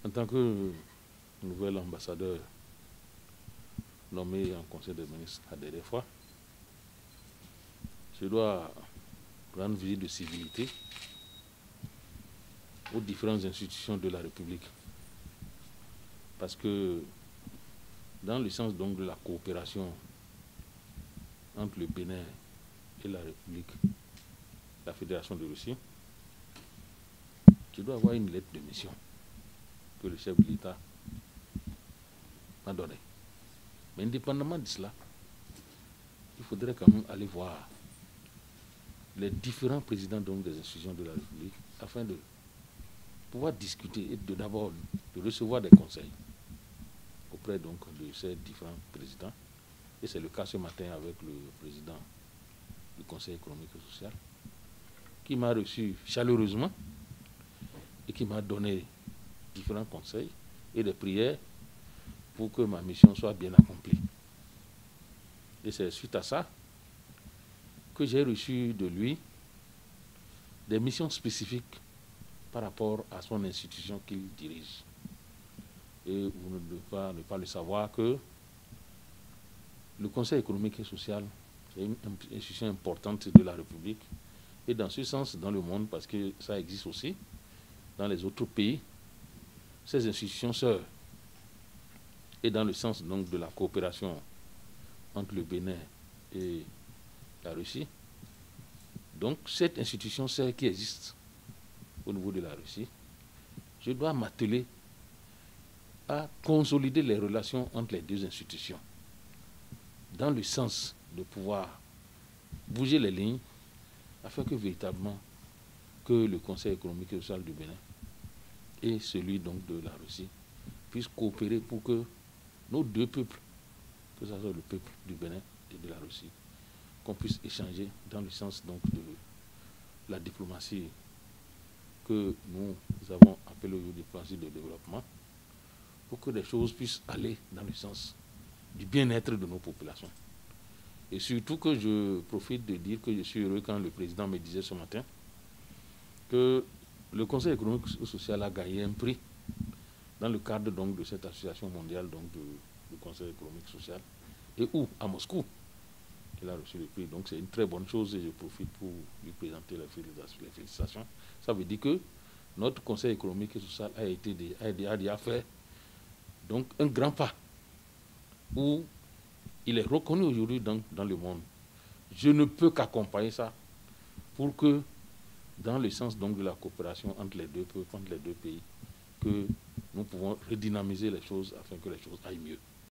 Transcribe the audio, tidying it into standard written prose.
En tant que nouvel ambassadeur nommé en Conseil des ministres la dernière fois, je dois rendre visite de civilité aux différentes institutions de la République. Parce que dans le sens donc de la coopération entre le Bénin et la République, la Fédération de Russie, je dois avoir une lettre de mission que le chef de l'État m'a donnée. Mais indépendamment de cela, il faudrait quand même aller voir les différents présidents donc, des institutions de la République afin de pouvoir discuter et d'abord de recevoir des conseils auprès donc de ces différents présidents. Et c'est le cas ce matin avec le président du Conseil économique et social qui m'a reçu chaleureusement et qui m'a donné différents conseils et des prières pour que ma mission soit bien accomplie. Et c'est suite à ça que j'ai reçu de lui des missions spécifiques par rapport à son institution qu'il dirige. Et vous ne devez pas le savoir que le Conseil économique et social, c'est une institution importante de la République. Et dans ce sens, dans le monde, parce que ça existe aussi, dans les autres pays, ces institutions sœurs, et dans le sens donc de la coopération entre le Bénin et la Russie, donc cette institution sœur qui existe au niveau de la Russie, je dois m'atteler à consolider les relations entre les deux institutions, dans le sens de pouvoir bouger les lignes, afin que véritablement que le Conseil économique et social du Bénin et celui donc de la Russie puissent coopérer pour que nos deux peuples, que ce soit le peuple du Bénin et de la Russie, qu'on puisse échanger dans le sens donc de la diplomatie que nous avons appelée diplomatie de développement, pour que les choses puissent aller dans le sens du bien-être de nos populations. Et surtout que je profite de dire que je suis heureux quand le président me disait ce matin que le Conseil économique et social a gagné un prix dans le cadre donc de cette association mondiale donc du Conseil économique et social, et où à Moscou il a reçu le prix. Donc c'est une très bonne chose et je profite pour lui présenter les félicitations. Ça veut dire que notre Conseil économique et social a déjà fait donc un grand pas où il est reconnu aujourd'hui dans le monde. Je ne peux qu'accompagner ça pour que, dans le sens donc de la coopération entre les deux peuples, entre les deux pays, que nous pouvons redynamiser les choses afin que les choses aillent mieux.